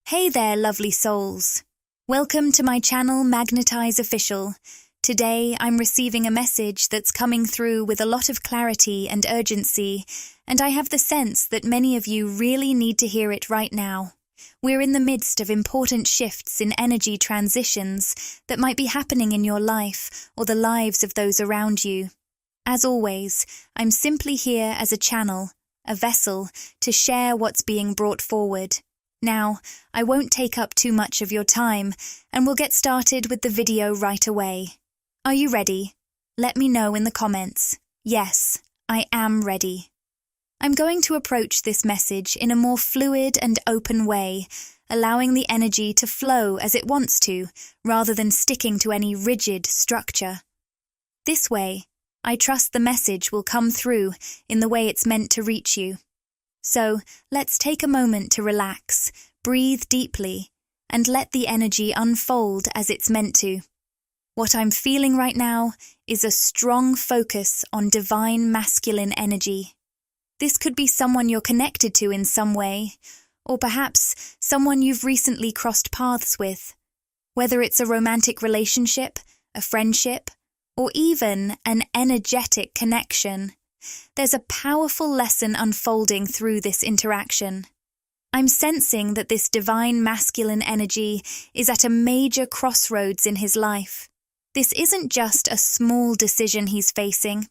Hey there, lovely souls. Welcome to my channel, Magnetize Official. Today, I'm receiving a message that's coming through with a lot of clarity and urgency, and I have the sense that many of you really need to hear it right now. We're in the midst of important shifts in energy transitions that might be happening in your life or the lives of those around you. As always, I'm simply here as a channel, a vessel, to share what's being brought forward. Now, I won't take up too much of your time, and we'll get started with the video right away. Are you ready? Let me know in the comments. Yes, I am ready. I'm going to approach this message in a more fluid and open way, allowing the energy to flow as it wants to, rather than sticking to any rigid structure. This way, I trust the message will come through in the way it's meant to reach you. So, let's take a moment to relax, breathe deeply, and let the energy unfold as it's meant to. What I'm feeling right now is a strong focus on divine masculine energy. This could be someone you're connected to in some way, or perhaps someone you've recently crossed paths with. Whether it's a romantic relationship, a friendship, or even an energetic connection. There's a powerful lesson unfolding through this interaction. I'm sensing that this divine masculine energy is at a major crossroads in his life. This isn't just a small decision he's facing.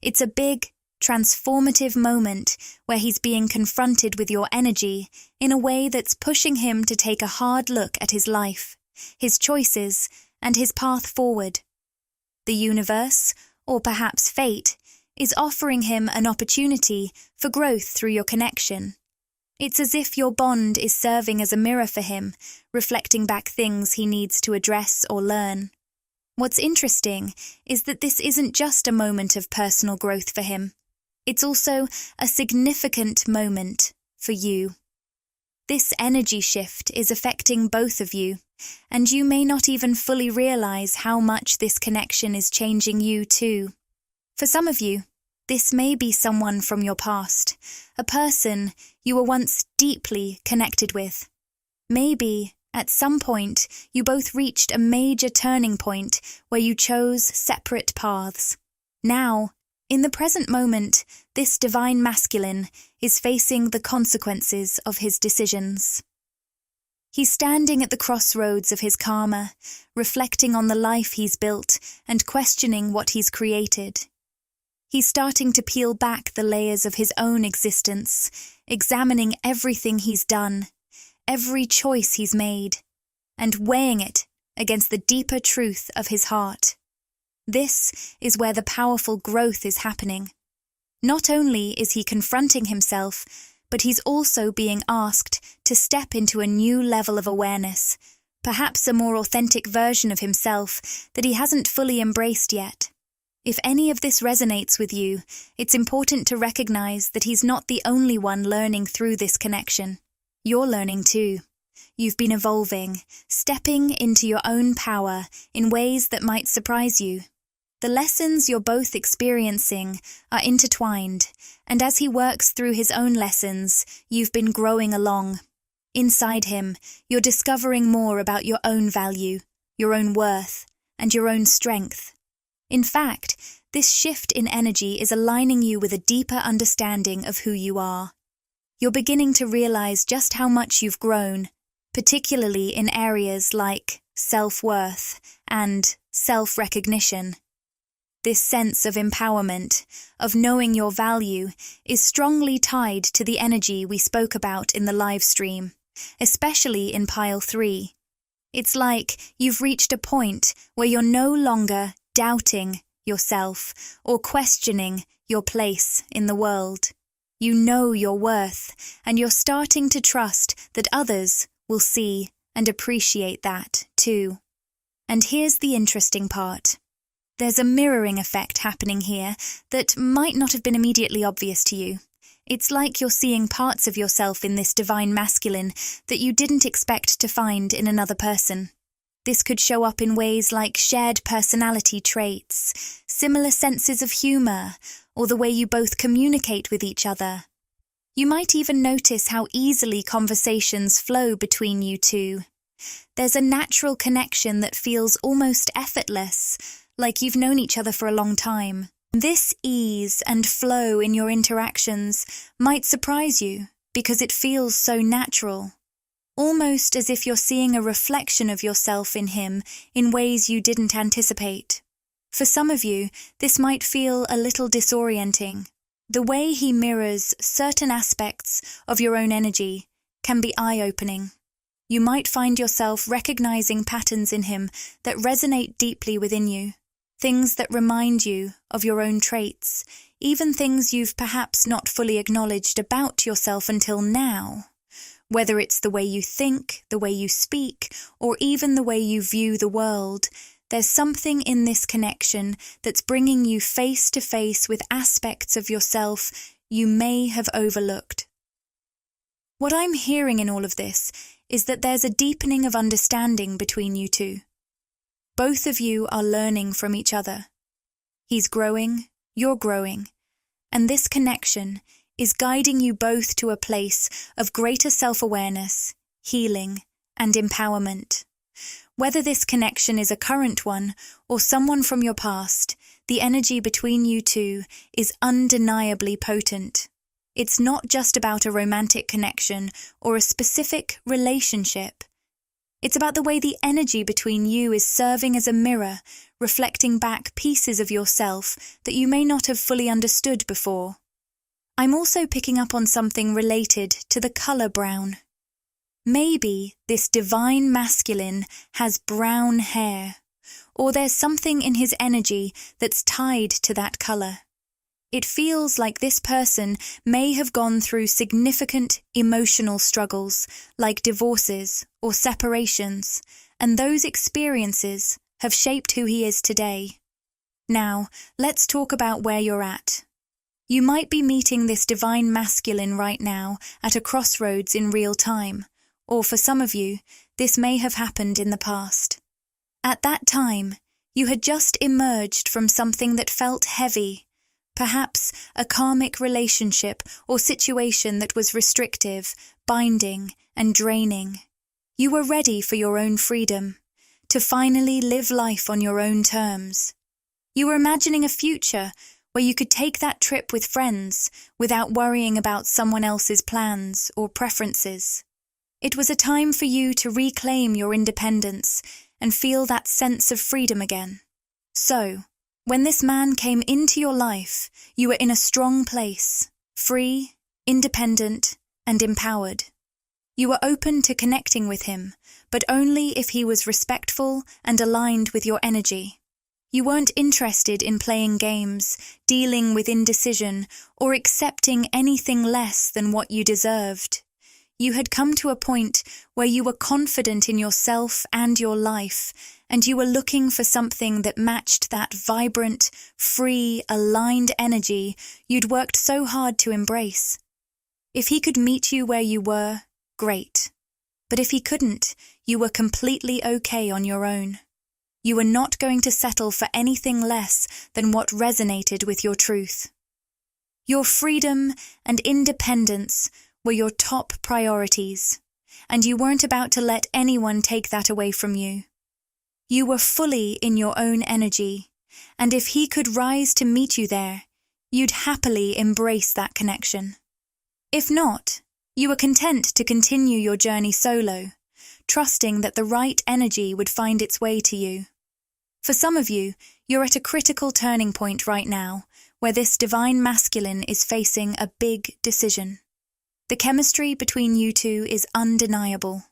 It's a big, transformative moment where he's being confronted with your energy in a way that's pushing him to take a hard look at his life, his choices, and his path forward. The universe, or perhaps fate, is offering him an opportunity for growth through your connection. It's as if your bond is serving as a mirror for him, reflecting back things he needs to address or learn. What's interesting is that this isn't just a moment of personal growth for him. It's also a significant moment for you. This energy shift is affecting both of you, and you may not even fully realize how much this connection is changing you too. For some of you, this may be someone from your past, a person you were once deeply connected with. Maybe, at some point, you both reached a major turning point where you chose separate paths. Now, in the present moment, this divine masculine is facing the consequences of his decisions. He's standing at the crossroads of his karma, reflecting on the life he's built and questioning what he's created. He's starting to peel back the layers of his own existence, examining everything he's done, every choice he's made, and weighing it against the deeper truth of his heart. This is where the powerful growth is happening. Not only is he confronting himself, but he's also being asked to step into a new level of awareness, perhaps a more authentic version of himself that he hasn't fully embraced yet. If any of this resonates with you, it's important to recognize that he's not the only one learning through this connection. You're learning too. You've been evolving, stepping into your own power in ways that might surprise you. The lessons you're both experiencing are intertwined, and as he works through his own lessons, you've been growing along. Inside him, you're discovering more about your own value, your own worth, and your own strength. In fact, this shift in energy is aligning you with a deeper understanding of who you are. You're beginning to realize just how much you've grown, particularly in areas like self-worth and self-recognition. This sense of empowerment, of knowing your value, is strongly tied to the energy we spoke about in the live stream, especially in Pile 3. It's like you've reached a point where you're no longer doubting yourself or questioning your place in the world. You know your worth, and you're starting to trust that others will see and appreciate that too. And here's the interesting part. There's a mirroring effect happening here that might not have been immediately obvious to you. It's like you're seeing parts of yourself in this divine masculine that you didn't expect to find in another person. This could show up in ways like shared personality traits, similar senses of humor, or the way you both communicate with each other. You might even notice how easily conversations flow between you two. There's a natural connection that feels almost effortless, like you've known each other for a long time. This ease and flow in your interactions might surprise you because it feels so natural, almost as if you're seeing a reflection of yourself in him in ways you didn't anticipate. For some of you, this might feel a little disorienting. The way he mirrors certain aspects of your own energy can be eye-opening. You might find yourself recognizing patterns in him that resonate deeply within you, things that remind you of your own traits, even things you've perhaps not fully acknowledged about yourself until now. Whether it's the way you think, the way you speak, or even the way you view the world, there's something in this connection that's bringing you face to face with aspects of yourself you may have overlooked. What I'm hearing in all of this is that there's a deepening of understanding between you two. Both of you are learning from each other. He's growing, you're growing, and this connection is guiding you both to a place of greater self-awareness, healing, and empowerment. Whether this connection is a current one or someone from your past, the energy between you two is undeniably potent. It's not just about a romantic connection or a specific relationship. It's about the way the energy between you is serving as a mirror, reflecting back pieces of yourself that you may not have fully understood before. I'm also picking up on something related to the color brown. Maybe this divine masculine has brown hair, or there's something in his energy that's tied to that color. It feels like this person may have gone through significant emotional struggles, like divorces or separations, and those experiences have shaped who he is today. Now, let's talk about where you're at. You might be meeting this divine masculine right now at a crossroads in real time, or for some of you, this may have happened in the past. At that time, you had just emerged from something that felt heavy, perhaps a karmic relationship or situation that was restrictive, binding, and draining. You were ready for your own freedom, to finally live life on your own terms. You were imagining a future where you could take that trip with friends without worrying about someone else's plans or preferences. It was a time for you to reclaim your independence and feel that sense of freedom again. So, when this man came into your life, you were in a strong place, free, independent, and empowered. You were open to connecting with him, but only if he was respectful and aligned with your energy. You weren't interested in playing games, dealing with indecision, or accepting anything less than what you deserved. You had come to a point where you were confident in yourself and your life, and you were looking for something that matched that vibrant, free, aligned energy you'd worked so hard to embrace. If he could meet you where you were, great. But if he couldn't, you were completely okay on your own. You were not going to settle for anything less than what resonated with your truth. Your freedom and independence were your top priorities, and you weren't about to let anyone take that away from you. You were fully in your own energy, and if he could rise to meet you there, you'd happily embrace that connection. If not, you were content to continue your journey solo, trusting that the right energy would find its way to you. For some of you, you're at a critical turning point right now, where this divine masculine is facing a big decision. The chemistry between you two is undeniable.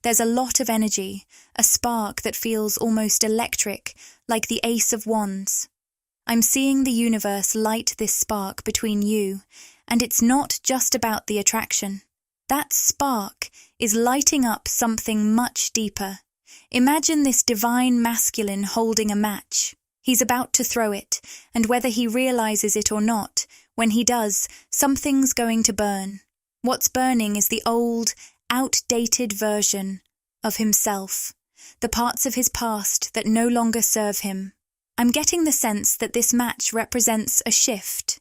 There's a lot of energy, a spark that feels almost electric, like the Ace of Wands. I'm seeing the universe light this spark between you, and it's not just about the attraction. That spark is lighting up something much deeper. Imagine this divine masculine holding a match. He's about to throw it, and whether he realizes it or not, when he does, something's going to burn. What's burning is the old, outdated version of himself, the parts of his past that no longer serve him. I'm getting the sense that this match represents a shift,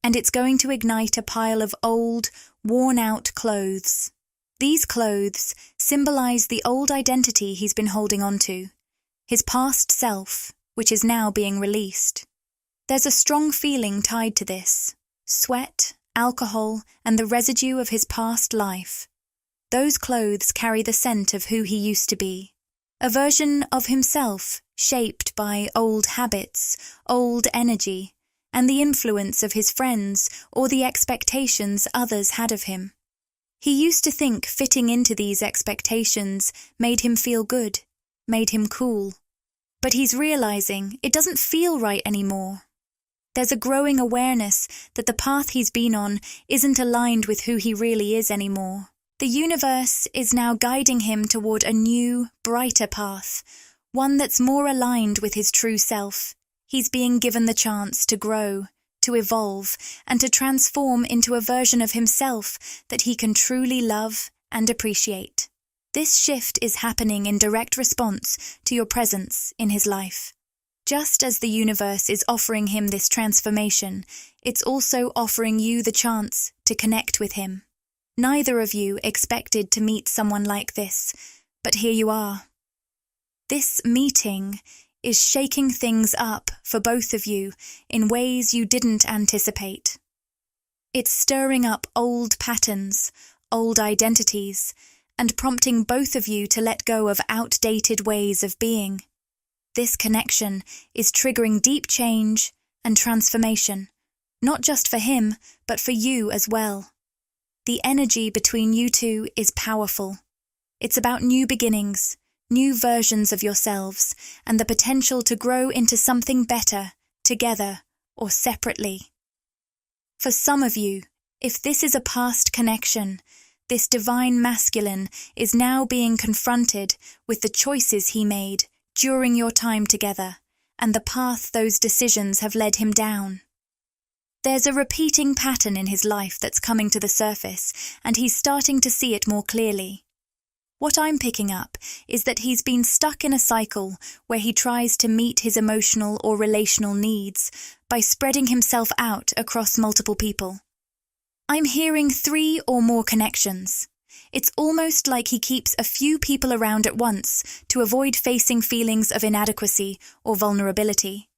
and it's going to ignite a pile of old, worn-out clothes. These clothes symbolize the old identity he's been holding onto, his past self, which is now being released. There's a strong feeling tied to this: sweat, alcohol, and the residue of his past life. Those clothes carry the scent of who he used to be, a version of himself shaped by old habits, old energy, and the influence of his friends or the expectations others had of him. He used to think fitting into these expectations made him feel good, made him cool. But he's realizing it doesn't feel right anymore. There's a growing awareness that the path he's been on isn't aligned with who he really is anymore. The universe is now guiding him toward a new, brighter path, one that's more aligned with his true self. He's being given the chance to grow, to evolve, and to transform into a version of himself that he can truly love and appreciate. This shift is happening in direct response to your presence in his life. Just as the universe is offering him this transformation, it's also offering you the chance to connect with him. Neither of you expected to meet someone like this, but here you are. This meeting is shaking things up for both of you in ways you didn't anticipate. It's stirring up old patterns, old identities, and prompting both of you to let go of outdated ways of being. This connection is triggering deep change and transformation, not just for him, but for you as well. The energy between you two is powerful. It's about new beginnings, new versions of yourselves, and the potential to grow into something better, together or separately. For some of you, if this is a past connection, this divine masculine is now being confronted with the choices he made during your time together, and the path those decisions have led him down. There's a repeating pattern in his life that's coming to the surface, and he's starting to see it more clearly. What I'm picking up is that he's been stuck in a cycle where he tries to meet his emotional or relational needs by spreading himself out across multiple people. I'm hearing 3 or more connections. It's almost like he keeps a few people around at once to avoid facing feelings of inadequacy or vulnerability.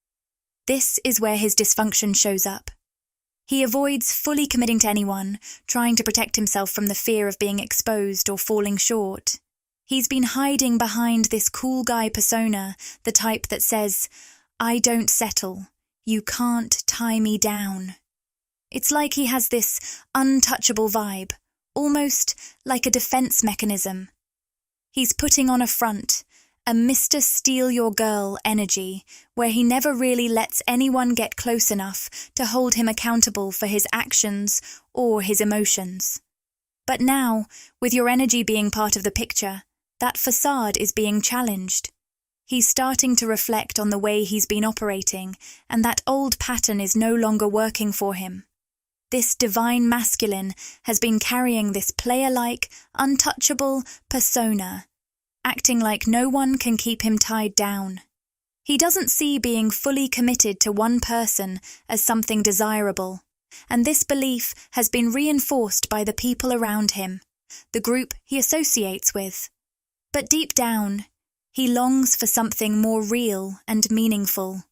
This is where his dysfunction shows up. He avoids fully committing to anyone, trying to protect himself from the fear of being exposed or falling short. He's been hiding behind this cool guy persona, the type that says, "I don't settle. You can't tie me down." It's like he has this untouchable vibe, almost like a defense mechanism. He's putting on a front, a Mr. Steal Your Girl energy, where he never really lets anyone get close enough to hold him accountable for his actions or his emotions. But now, with your energy being part of the picture, that facade is being challenged. He's starting to reflect on the way he's been operating, and that old pattern is no longer working for him. This divine masculine has been carrying this player-like, untouchable persona, acting like no one can keep him tied down. He doesn't see being fully committed to one person as something desirable, and this belief has been reinforced by the people around him, the group he associates with. But deep down, he longs for something more real and meaningful.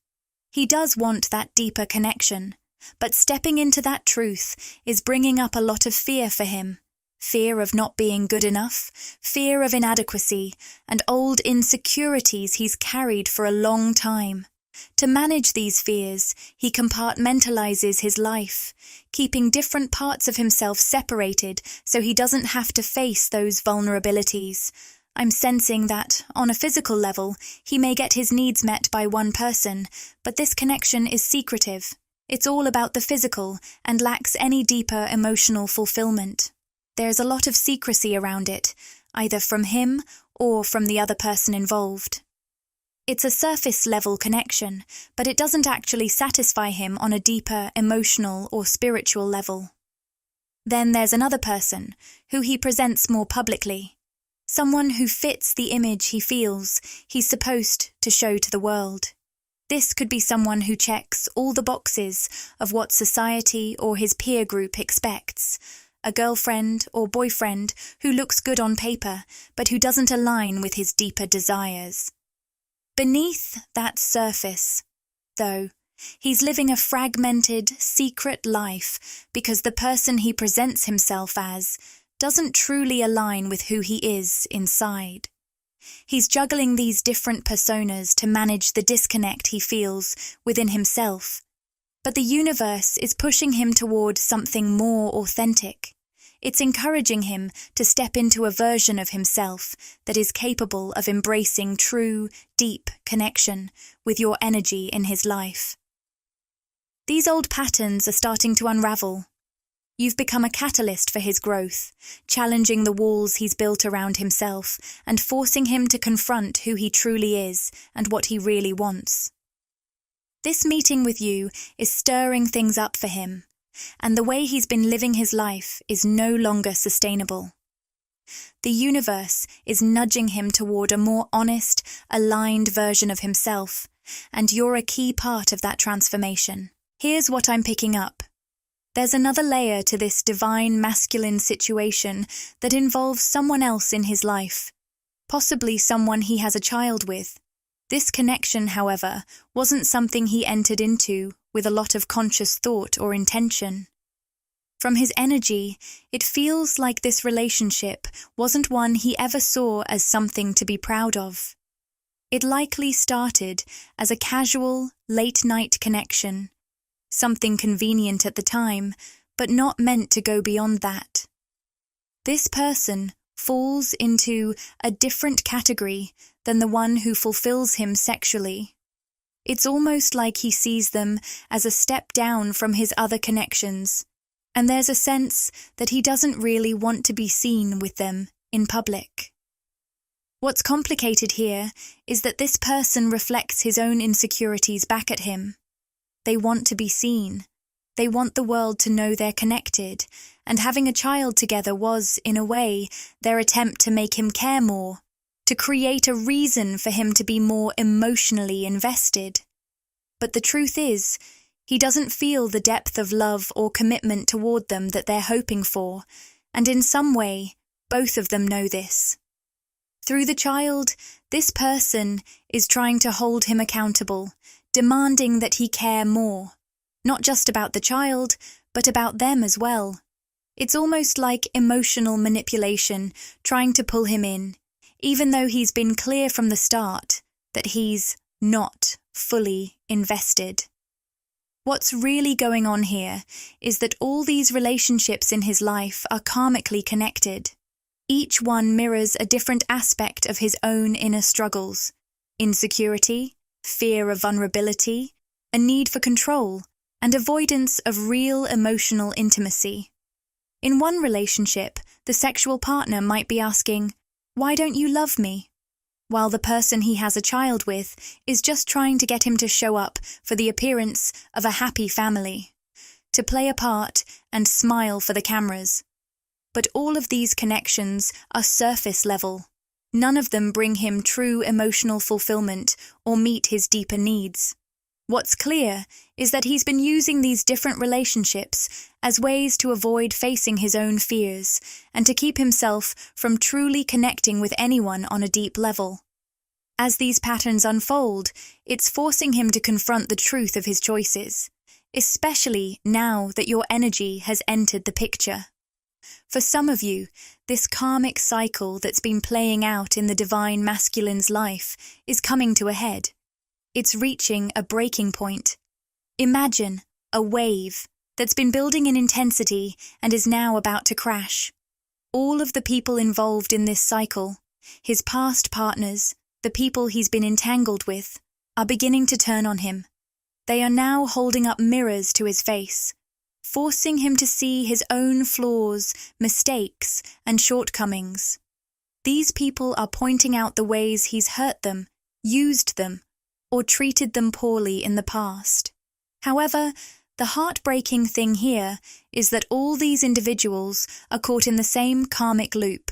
He does want that deeper connection, but stepping into that truth is bringing up a lot of fear for him. Fear of not being good enough, fear of inadequacy, and old insecurities he's carried for a long time. To manage these fears, he compartmentalizes his life, keeping different parts of himself separated so he doesn't have to face those vulnerabilities. I'm sensing that, on a physical level, he may get his needs met by one person, but this connection is secretive. It's all about the physical and lacks any deeper emotional fulfillment. There's a lot of secrecy around it, either from him or from the other person involved. It's a surface-level connection, but it doesn't actually satisfy him on a deeper emotional or spiritual level. Then there's another person, who he presents more publicly. Someone who fits the image he feels he's supposed to show to the world. This could be someone who checks all the boxes of what society or his peer group expects. a girlfriend or boyfriend who looks good on paper, but who doesn't align with his deeper desires. Beneath that surface, though, he's living a fragmented, secret life because the person he presents himself as doesn't truly align with who he is inside. He's juggling these different personas to manage the disconnect he feels within himself, but the universe is pushing him toward something more authentic. It's encouraging him to step into a version of himself that is capable of embracing true, deep connection with your energy in his life. These old patterns are starting to unravel. You've become a catalyst for his growth, challenging the walls he's built around himself and forcing him to confront who he truly is and what he really wants. This meeting with you is stirring things up for him, and the way he's been living his life is no longer sustainable. The universe is nudging him toward a more honest, aligned version of himself, and you're a key part of that transformation. Here's what I'm picking up. There's another layer to this divine masculine situation that involves someone else in his life, possibly someone he has a child with. This connection, however, wasn't something he entered into with a lot of conscious thought or intention. From his energy, it feels like this relationship wasn't one he ever saw as something to be proud of. It likely started as a casual, late-night connection, something convenient at the time, but not meant to go beyond that. This person falls into a different category than the one who fulfills him sexually. It's almost like he sees them as a step down from his other connections, and there's a sense that he doesn't really want to be seen with them in public. What's complicated here is that this person reflects his own insecurities back at him. They want to be seen. They want the world to know they're connected, and having a child together was, in a way, their attempt to make him care more, to create a reason for him to be more emotionally invested. But the truth is, he doesn't feel the depth of love or commitment toward them that they're hoping for, and in some way, both of them know this. Through the child, this person is trying to hold him accountable, demanding that he care more, not just about the child, but about them as well. It's almost like emotional manipulation, trying to pull him in, even though he's been clear from the start that he's not fully invested. What's really going on here is that all these relationships in his life are karmically connected. Each one mirrors a different aspect of his own inner struggles: insecurity, fear of vulnerability, a need for control, and avoidance of real emotional intimacy. In one relationship, the sexual partner might be asking, "Why don't you love me?" while the person he has a child with is just trying to get him to show up for the appearance of a happy family, to play a part and smile for the cameras. But all of these connections are surface level. None of them bring him true emotional fulfillment or meet his deeper needs. What's clear is that he's been using these different relationships as ways to avoid facing his own fears and to keep himself from truly connecting with anyone on a deep level. As these patterns unfold, it's forcing him to confront the truth of his choices, especially now that your energy has entered the picture. For some of you, this karmic cycle that's been playing out in the divine masculine's life is coming to a head. It's reaching a breaking point. Imagine a wave that's been building in intensity and is now about to crash. All of the people involved in this cycle, his past partners, the people he's been entangled with, are beginning to turn on him. They are now holding up mirrors to his face, forcing him to see his own flaws, mistakes, and shortcomings. These people are pointing out the ways he's hurt them, used them, or treated them poorly in the past. However, the heartbreaking thing here is that all these individuals are caught in the same karmic loop.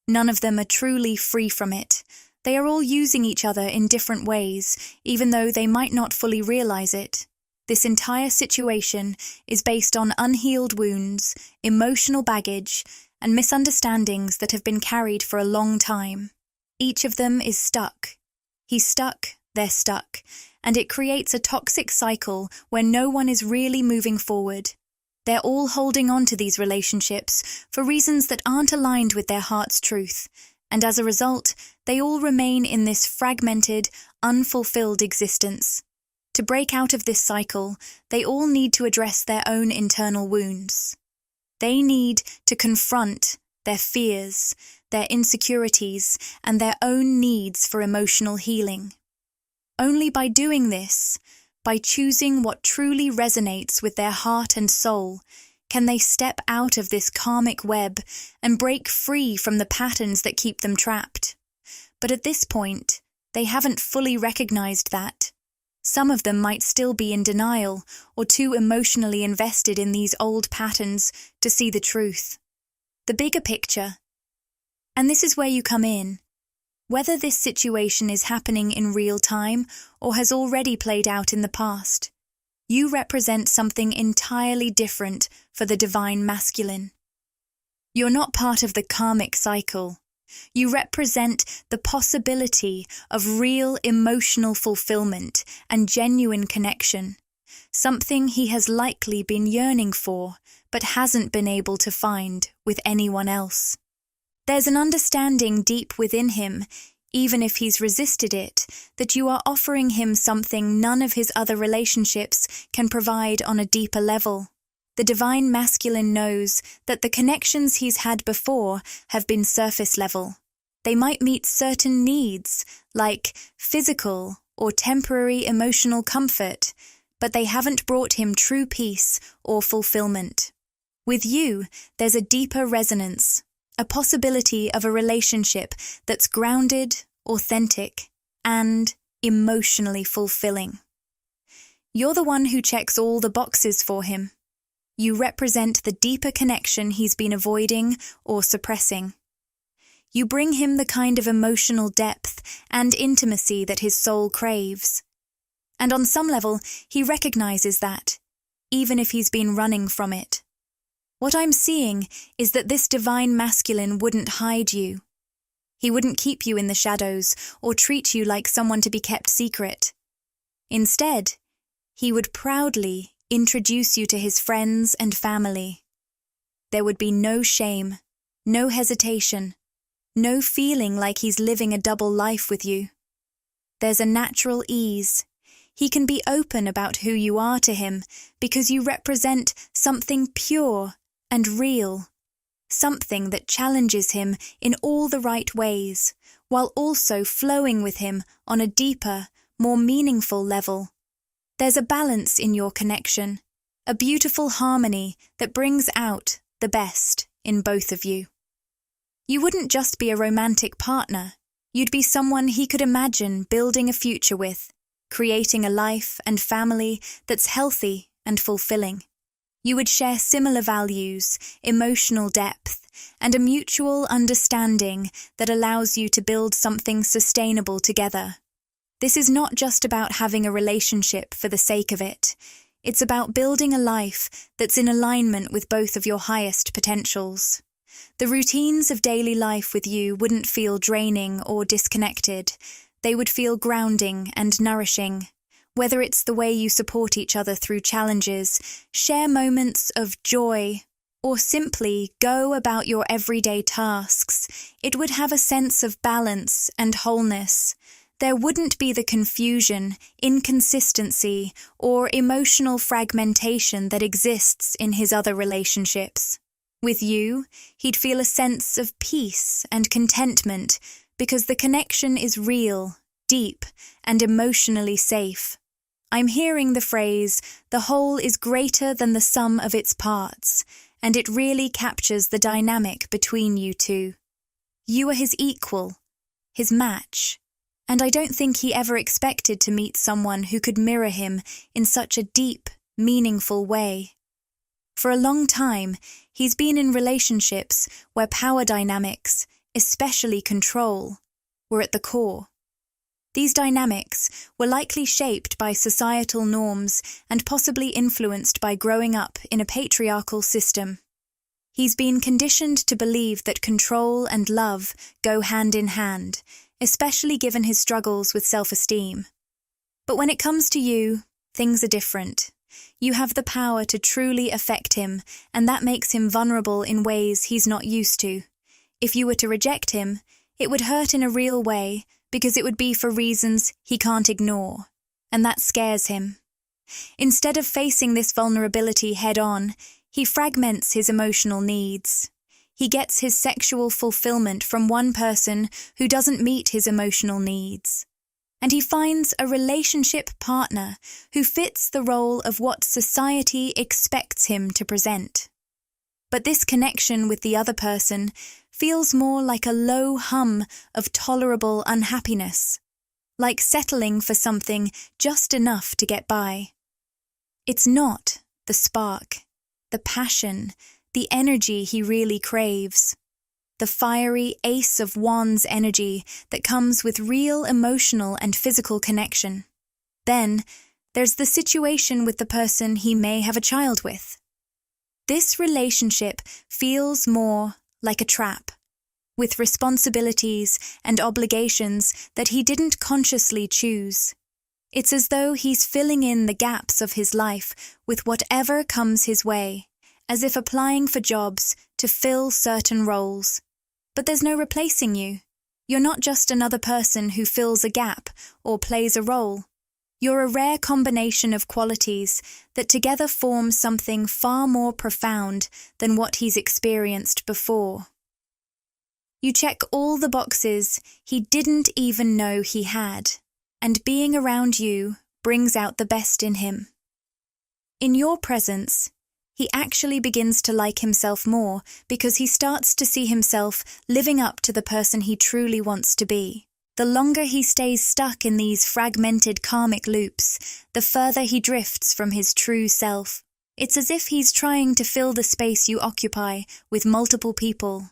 None of them are truly free from it. They are all using each other in different ways, even though they might not fully realize it. This entire situation is based on unhealed wounds, emotional baggage, and misunderstandings that have been carried for a long time. Each of them is stuck. He's stuck, they're stuck, and it creates a toxic cycle where no one is really moving forward. They're all holding on to these relationships for reasons that aren't aligned with their heart's truth, and as a result, they all remain in this fragmented, unfulfilled existence. To break out of this cycle, they all need to address their own internal wounds. They need to confront their fears, their insecurities, and their own needs for emotional healing. Only by doing this, by choosing what truly resonates with their heart and soul, can they step out of this karmic web and break free from the patterns that keep them trapped. But at this point, they haven't fully recognized that. Some of them might still be in denial or too emotionally invested in these old patterns to see the truth. The bigger picture. And this is where you come in. Whether this situation is happening in real time or has already played out in the past, you represent something entirely different for the divine masculine. You're not part of the karmic cycle. You represent the possibility of real emotional fulfillment and genuine connection, something he has likely been yearning for but hasn't been able to find with anyone else. There's an understanding deep within him, even if he's resisted it, that you are offering him something none of his other relationships can provide on a deeper level. The divine masculine knows that the connections he's had before have been surface level. They might meet certain needs, like physical or temporary emotional comfort, but they haven't brought him true peace or fulfillment. With you, there's a deeper resonance, a possibility of a relationship that's grounded, authentic, and emotionally fulfilling. You're the one who checks all the boxes for him. You represent the deeper connection he's been avoiding or suppressing. You bring him the kind of emotional depth and intimacy that his soul craves. And on some level, he recognizes that, even if he's been running from it. What I'm seeing is that this divine masculine wouldn't hide you. He wouldn't keep you in the shadows or treat you like someone to be kept secret. Instead, he would proudly introduce you to his friends and family. There would be no shame, no hesitation, no feeling like he's living a double life with you. There's a natural ease. He can be open about who you are to him because you represent something pure and real, something that challenges him in all the right ways, while also flowing with him on a deeper, more meaningful level. There's a balance in your connection, a beautiful harmony that brings out the best in both of you. You wouldn't just be a romantic partner, you'd be someone he could imagine building a future with, creating a life and family that's healthy and fulfilling. You would share similar values, emotional depth, and a mutual understanding that allows you to build something sustainable together. This is not just about having a relationship for the sake of it. It's about building a life that's in alignment with both of your highest potentials. The routines of daily life with you wouldn't feel draining or disconnected. They would feel grounding and nourishing. Whether it's the way you support each other through challenges, share moments of joy, or simply go about your everyday tasks, it would have a sense of balance and wholeness. There wouldn't be the confusion, inconsistency, or emotional fragmentation that exists in his other relationships. With you, he'd feel a sense of peace and contentment because the connection is real, deep, and emotionally safe. I'm hearing the phrase, "the whole is greater than the sum of its parts," and it really captures the dynamic between you two. You are his equal, his match, and I don't think he ever expected to meet someone who could mirror him in such a deep, meaningful way. For a long time, he's been in relationships where power dynamics, especially control, were at the core. These dynamics were likely shaped by societal norms and possibly influenced by growing up in a patriarchal system. He's been conditioned to believe that control and love go hand in hand, especially given his struggles with self-esteem. But when it comes to you, things are different. You have the power to truly affect him, and that makes him vulnerable in ways he's not used to. If you were to reject him, it would hurt in a real way because it would be for reasons he can't ignore, and that scares him. Instead of facing this vulnerability head-on, he fragments his emotional needs. He gets his sexual fulfillment from one person who doesn't meet his emotional needs. And he finds a relationship partner who fits the role of what society expects him to present. But this connection with the other person feels more like a low hum of tolerable unhappiness, like settling for something just enough to get by. It's not the spark, the passion, the energy he really craves, the fiery Ace of Wands energy that comes with real emotional and physical connection. Then, there's the situation with the person he may have a child with. This relationship feels more like a trap, with responsibilities and obligations that he didn't consciously choose. It's as though he's filling in the gaps of his life with whatever comes his way, as if applying for jobs to fill certain roles. But there's no replacing you. You're not just another person who fills a gap or plays a role. You're a rare combination of qualities that together form something far more profound than what he's experienced before. You check all the boxes he didn't even know he had, and being around you brings out the best in him. In your presence, he actually begins to like himself more because he starts to see himself living up to the person he truly wants to be. The longer he stays stuck in these fragmented karmic loops, the further he drifts from his true self. It's as if he's trying to fill the space you occupy with multiple people,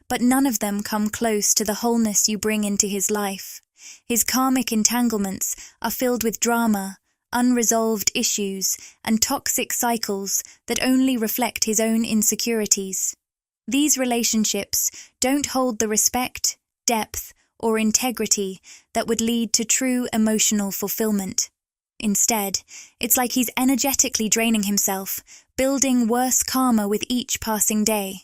but none of them come close to the wholeness you bring into his life. His karmic entanglements are filled with drama, unresolved issues, and toxic cycles that only reflect his own insecurities. These relationships don't hold the respect, depth, or integrity that would lead to true emotional fulfillment. Instead, it's like he's energetically draining himself, building worse karma with each passing day.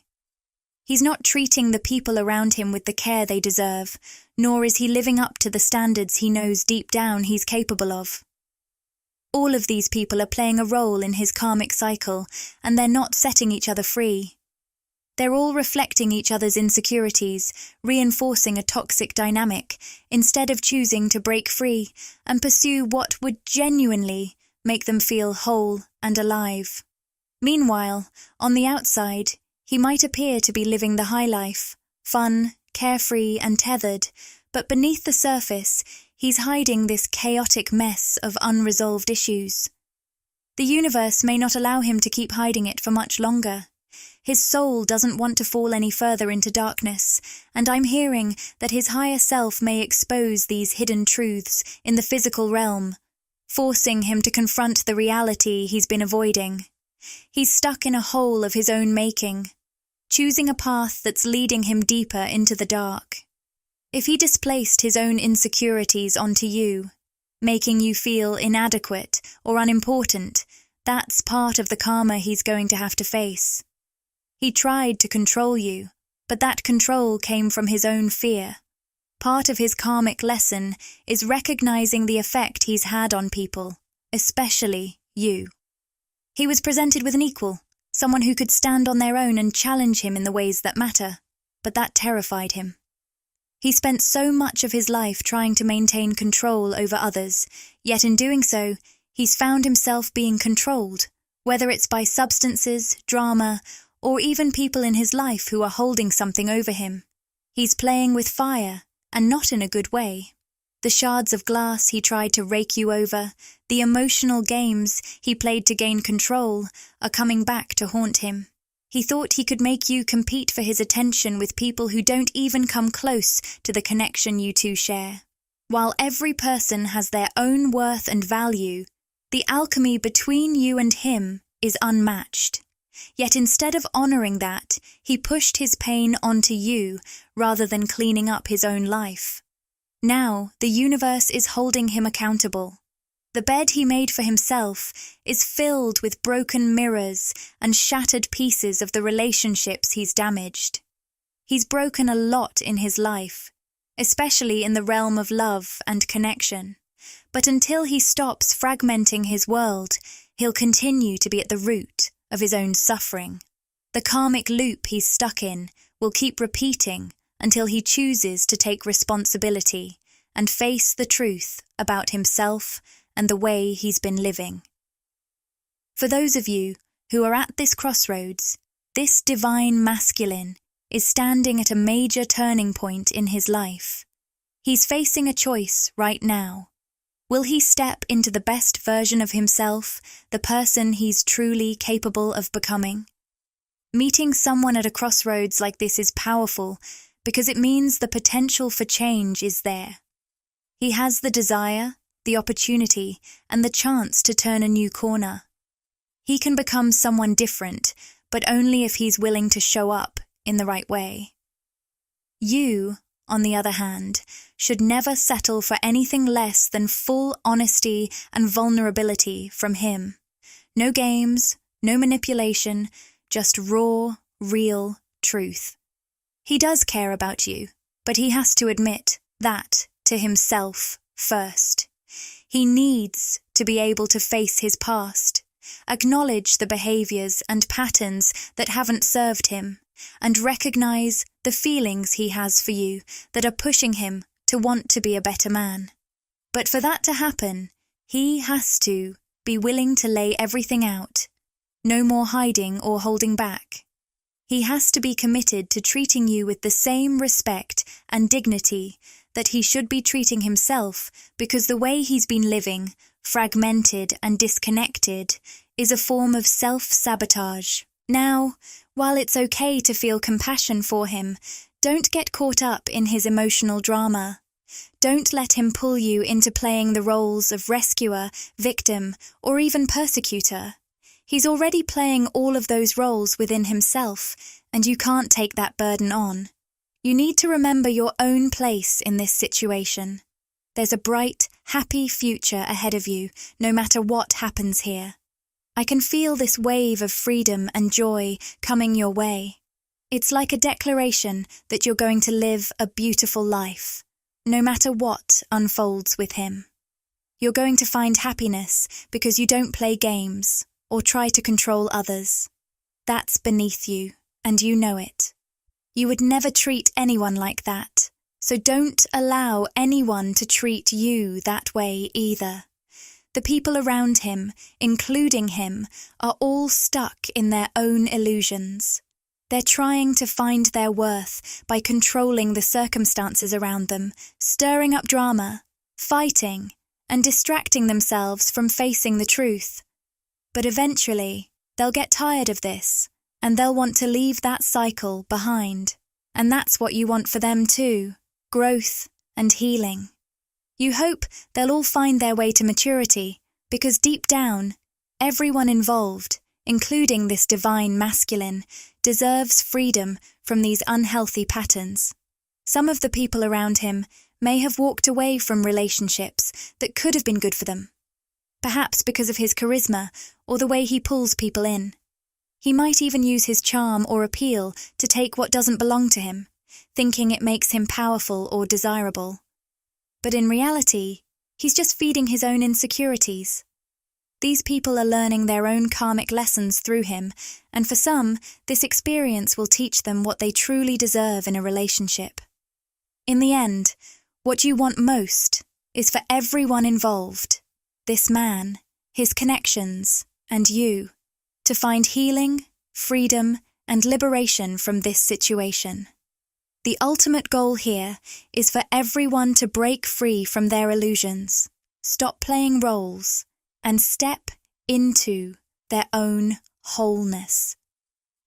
He's not treating the people around him with the care they deserve, nor is he living up to the standards he knows deep down he's capable of. All of these people are playing a role in his karmic cycle, and they're not setting each other free. They're all reflecting each other's insecurities, reinforcing a toxic dynamic, instead of choosing to break free and pursue what would genuinely make them feel whole and alive. Meanwhile, on the outside, he might appear to be living the high life, fun, carefree and tethered, but beneath the surface, he's hiding this chaotic mess of unresolved issues. The universe may not allow him to keep hiding it for much longer. His soul doesn't want to fall any further into darkness, and I'm hearing that his higher self may expose these hidden truths in the physical realm, forcing him to confront the reality he's been avoiding. He's stuck in a hole of his own making, choosing a path that's leading him deeper into the dark. If he displaced his own insecurities onto you, making you feel inadequate or unimportant, that's part of the karma he's going to have to face. He tried to control you, but that control came from his own fear. Part of his karmic lesson is recognizing the effect he's had on people, especially you. He was presented with an equal, someone who could stand on their own and challenge him in the ways that matter, but that terrified him. He spent so much of his life trying to maintain control over others, yet in doing so, he's found himself being controlled, whether it's by substances, drama, or even people in his life who are holding something over him. He's playing with fire, and not in a good way. The shards of glass he tried to rake you over, the emotional games he played to gain control, are coming back to haunt him. He thought he could make you compete for his attention with people who don't even come close to the connection you two share. While every person has their own worth and value, the alchemy between you and him is unmatched. Yet instead of honoring that, he pushed his pain onto you rather than cleaning up his own life. Now, the universe is holding him accountable. The bed he made for himself is filled with broken mirrors and shattered pieces of the relationships he's damaged. He's broken a lot in his life, especially in the realm of love and connection. But until he stops fragmenting his world, he'll continue to be at the root of his own suffering. The karmic loop he's stuck in will keep repeating until he chooses to take responsibility and face the truth about himself and the way he's been living. For those of you who are at this crossroads, this divine masculine is standing at a major turning point in his life. He's facing a choice right now. Will he step into the best version of himself, the person he's truly capable of becoming? Meeting someone at a crossroads like this is powerful because it means the potential for change is there. He has the desire, the opportunity, and the chance to turn a new corner. He can become someone different, but only if he's willing to show up in the right way. You, on the other hand, should never settle for anything less than full honesty and vulnerability from him. No games, no manipulation, just raw, real truth. He does care about you, but he has to admit that to himself first. He needs to be able to face his past, acknowledge the behaviors and patterns that haven't served him, and recognize the feelings he has for you that are pushing him to want to be a better man. But for that to happen, he has to be willing to lay everything out. No more hiding or holding back. He has to be committed to treating you with the same respect and dignity that he should be treating himself, because the way he's been living, fragmented and disconnected, is a form of self-sabotage. Now, while it's okay to feel compassion for him, don't get caught up in his emotional drama. Don't let him pull you into playing the roles of rescuer, victim, or even persecutor. He's already playing all of those roles within himself, and you can't take that burden on. You need to remember your own place in this situation. There's a bright, happy future ahead of you, no matter what happens here. I can feel this wave of freedom and joy coming your way. It's like a declaration that you're going to live a beautiful life, no matter what unfolds with him. You're going to find happiness because you don't play games or try to control others. That's beneath you, and you know it. You would never treat anyone like that, so don't allow anyone to treat you that way either. The people around him, including him, are all stuck in their own illusions. They're trying to find their worth by controlling the circumstances around them, stirring up drama, fighting, and distracting themselves from facing the truth. But eventually, they'll get tired of this, and they'll want to leave that cycle behind. And that's what you want for them too, growth and healing. You hope they'll all find their way to maturity, because deep down, everyone involved, including this divine masculine, deserves freedom from these unhealthy patterns. Some of the people around him may have walked away from relationships that could have been good for them, perhaps because of his charisma or the way he pulls people in. He might even use his charm or appeal to take what doesn't belong to him, thinking it makes him powerful or desirable. But in reality, he's just feeding his own insecurities. These people are learning their own karmic lessons through him, and for some, this experience will teach them what they truly deserve in a relationship. In the end, what you want most is for everyone involved, this man, his connections, and you, to find healing, freedom, and liberation from this situation. The ultimate goal here is for everyone to break free from their illusions, stop playing roles, and step into their own wholeness.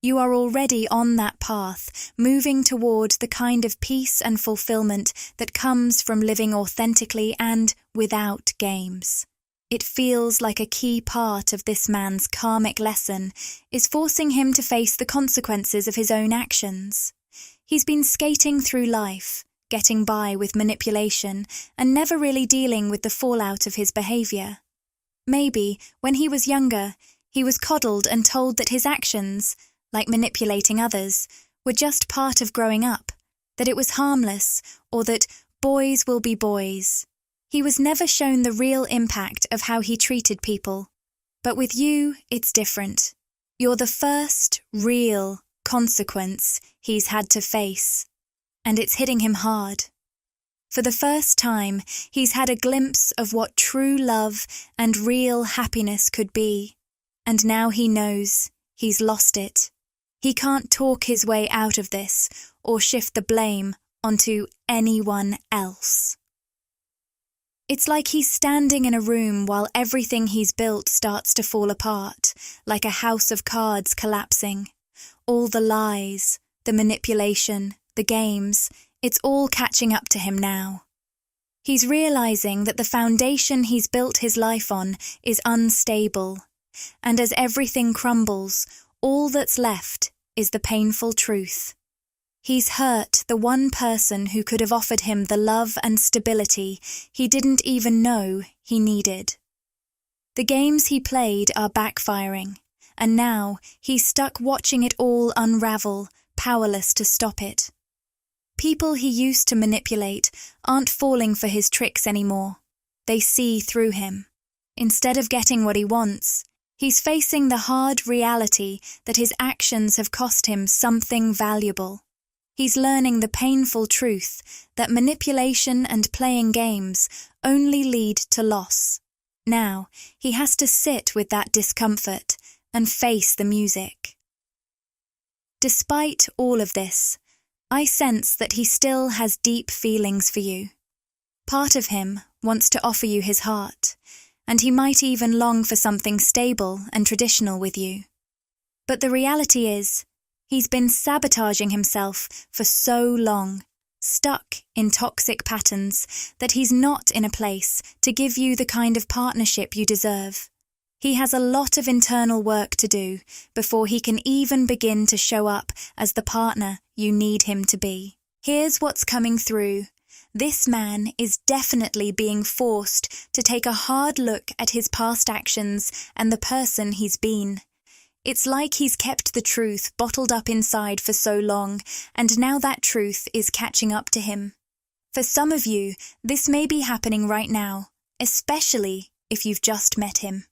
You are already on that path, moving toward the kind of peace and fulfillment that comes from living authentically and without games. It feels like a key part of this man's karmic lesson is forcing him to face the consequences of his own actions. He's been skating through life, getting by with manipulation, and never really dealing with the fallout of his behavior. Maybe, when he was younger, he was coddled and told that his actions, like manipulating others, were just part of growing up, that it was harmless, or that boys will be boys. He was never shown the real impact of how he treated people. But with you, it's different. You're the first real consequence he's had to face, and it's hitting him hard. For the first time, he's had a glimpse of what true love and real happiness could be, and now he knows he's lost it. He can't talk his way out of this or shift the blame onto anyone else. It's like he's standing in a room while everything he's built starts to fall apart, like a house of cards collapsing. All the lies, the manipulation, the games, it's all catching up to him now. He's realizing that the foundation he's built his life on is unstable, and as everything crumbles, all that's left is the painful truth. He's hurt the one person who could have offered him the love and stability he didn't even know he needed. The games he played are backfiring, and now he's stuck watching it all unravel, powerless to stop it. People he used to manipulate aren't falling for his tricks anymore. They see through him. Instead of getting what he wants, he's facing the hard reality that his actions have cost him something valuable. He's learning the painful truth that manipulation and playing games only lead to loss. Now, he has to sit with that discomfort and face the music. Despite all of this, I sense that he still has deep feelings for you. Part of him wants to offer you his heart, and he might even long for something stable and traditional with you. But the reality is, he's been sabotaging himself for so long, stuck in toxic patterns, that he's not in a place to give you the kind of partnership you deserve. He has a lot of internal work to do before he can even begin to show up as the partner you need him to be. Here's what's coming through. This man is definitely being forced to take a hard look at his past actions and the person he's been. It's like he's kept the truth bottled up inside for so long, and now that truth is catching up to him. For some of you, this may be happening right now, especially if you've just met him.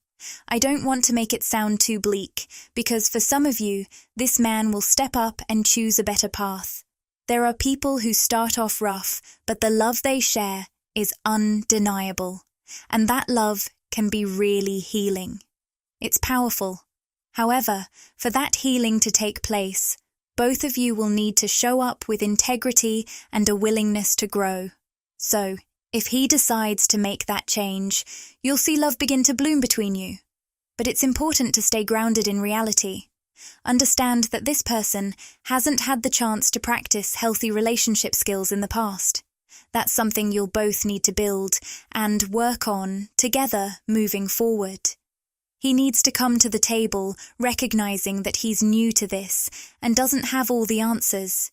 I don't want to make it sound too bleak, because for some of you, this man will step up and choose a better path. There are people who start off rough, but the love they share is undeniable, and that love can be really healing. It's powerful. However, for that healing to take place, both of you will need to show up with integrity and a willingness to grow. So, if he decides to make that change, you'll see love begin to bloom between you. But it's important to stay grounded in reality. Understand that this person hasn't had the chance to practice healthy relationship skills in the past. That's something you'll both need to build and work on together moving forward. He needs to come to the table recognizing that he's new to this and doesn't have all the answers.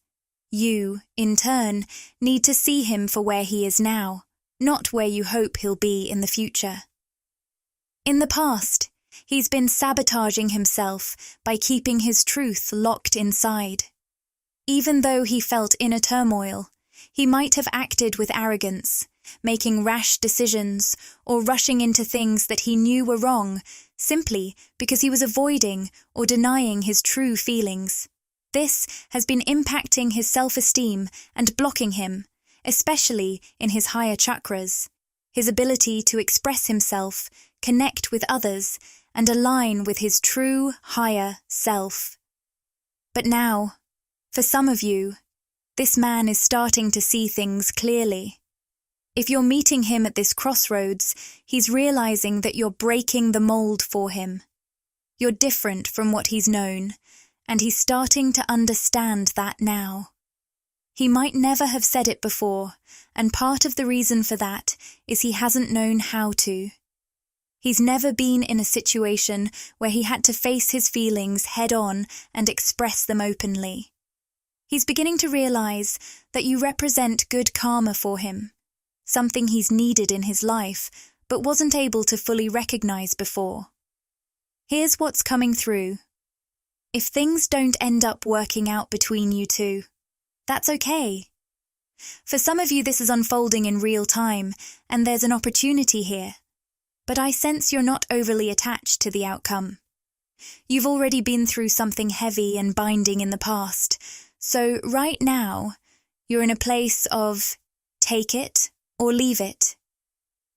You, in turn, need to see him for where he is now, not where you hope he'll be in the future. In the past, he's been sabotaging himself by keeping his truth locked inside. Even though he felt inner turmoil, he might have acted with arrogance, making rash decisions or rushing into things that he knew were wrong, simply because he was avoiding or denying his true feelings. This has been impacting his self-esteem and blocking him, especially in his higher chakras, his ability to express himself, connect with others, and align with his true higher self. But now, for some of you, this man is starting to see things clearly. If you're meeting him at this crossroads, he's realizing that you're breaking the mold for him. You're different from what he's known, and he's starting to understand that now. He might never have said it before, and part of the reason for that is he hasn't known how to. He's never been in a situation where he had to face his feelings head-on and express them openly. He's beginning to realize that you represent good karma for him, something he's needed in his life but wasn't able to fully recognize before. Here's what's coming through. If things don't end up working out between you two, that's okay. For some of you, this is unfolding in real time, and there's an opportunity here. But I sense you're not overly attached to the outcome. You've already been through something heavy and binding in the past, so right now, you're in a place of take it or leave it.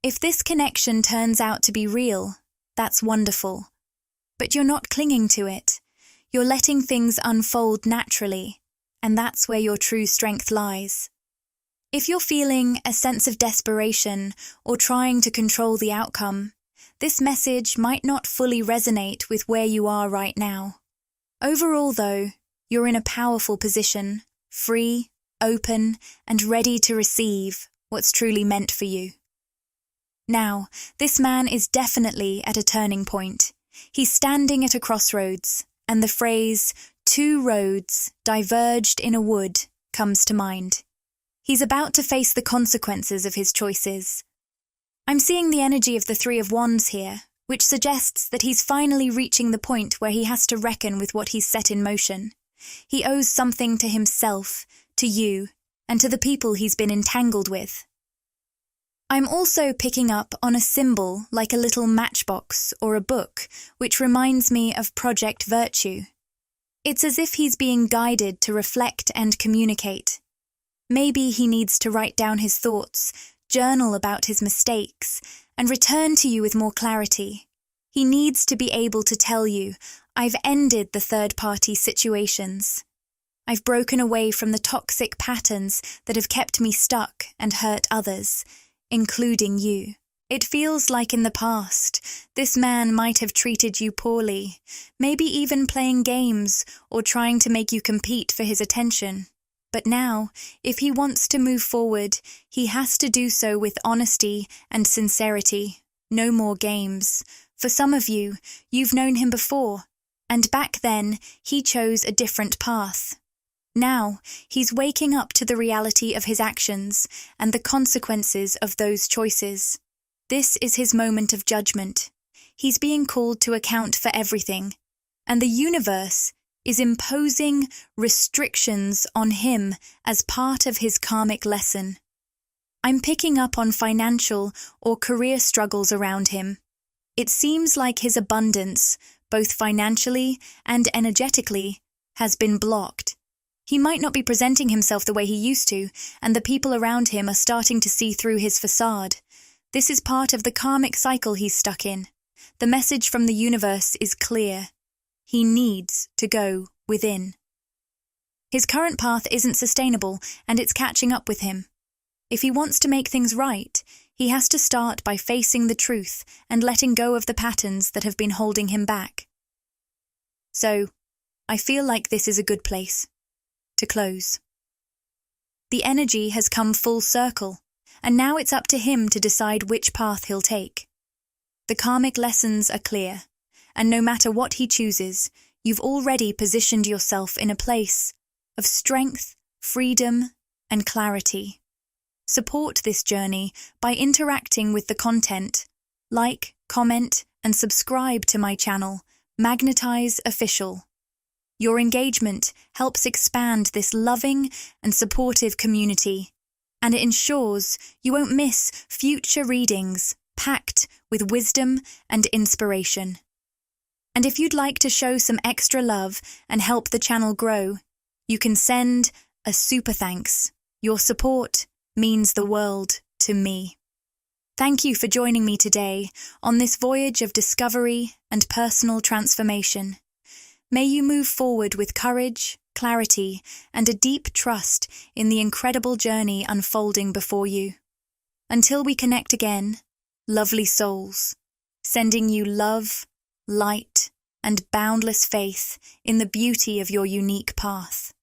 If this connection turns out to be real, that's wonderful. But you're not clinging to it. You're letting things unfold naturally, and that's where your true strength lies. If you're feeling a sense of desperation or trying to control the outcome, this message might not fully resonate with where you are right now. Overall, though, you're in a powerful position, free, open, and ready to receive what's truly meant for you. Now, this man is definitely at a turning point. He's standing at a crossroads, and the phrase, "two roads diverged in a wood," comes to mind. He's about to face the consequences of his choices. I'm seeing the energy of the Three of Wands here, which suggests that he's finally reaching the point where he has to reckon with what he's set in motion. He owes something to himself, to you, and to the people he's been entangled with. I'm also picking up on a symbol like a little matchbox or a book, which reminds me of Project Virtue. It's as if he's being guided to reflect and communicate. Maybe he needs to write down his thoughts, journal about his mistakes, and return to you with more clarity. He needs to be able to tell you, "I've ended the third-party situations. I've broken away from the toxic patterns that have kept me stuck and hurt others, including you." It feels like in the past, this man might have treated you poorly, maybe even playing games or trying to make you compete for his attention. But now, if he wants to move forward, he has to do so with honesty and sincerity. No more games. For some of you, you've known him before, and back then, he chose a different path. Now, he's waking up to the reality of his actions and the consequences of those choices. This is his moment of judgment. He's being called to account for everything, and the universe is imposing restrictions on him as part of his karmic lesson. I'm picking up on financial or career struggles around him. It seems like his abundance, both financially and energetically, has been blocked. He might not be presenting himself the way he used to, and the people around him are starting to see through his facade. This is part of the karmic cycle he's stuck in. The message from the universe is clear. He needs to go within. His current path isn't sustainable, and it's catching up with him. If he wants to make things right, he has to start by facing the truth and letting go of the patterns that have been holding him back. So, I feel like this is a good place to close. The energy has come full circle, and now it's up to him to decide which path he'll take. The karmic lessons are clear, and no matter what he chooses, you've already positioned yourself in a place of strength, freedom, and clarity. Support this journey by interacting with the content. Like, comment, and subscribe to my channel, Magnetize Official. Your engagement helps expand this loving and supportive community, and it ensures you won't miss future readings packed with wisdom and inspiration. And if you'd like to show some extra love and help the channel grow, you can send a super thanks. Your support means the world to me. Thank you for joining me today on this voyage of discovery and personal transformation. May you move forward with courage, clarity, and a deep trust in the incredible journey unfolding before you. Until we connect again, lovely souls, sending you love, light, and boundless faith in the beauty of your unique path.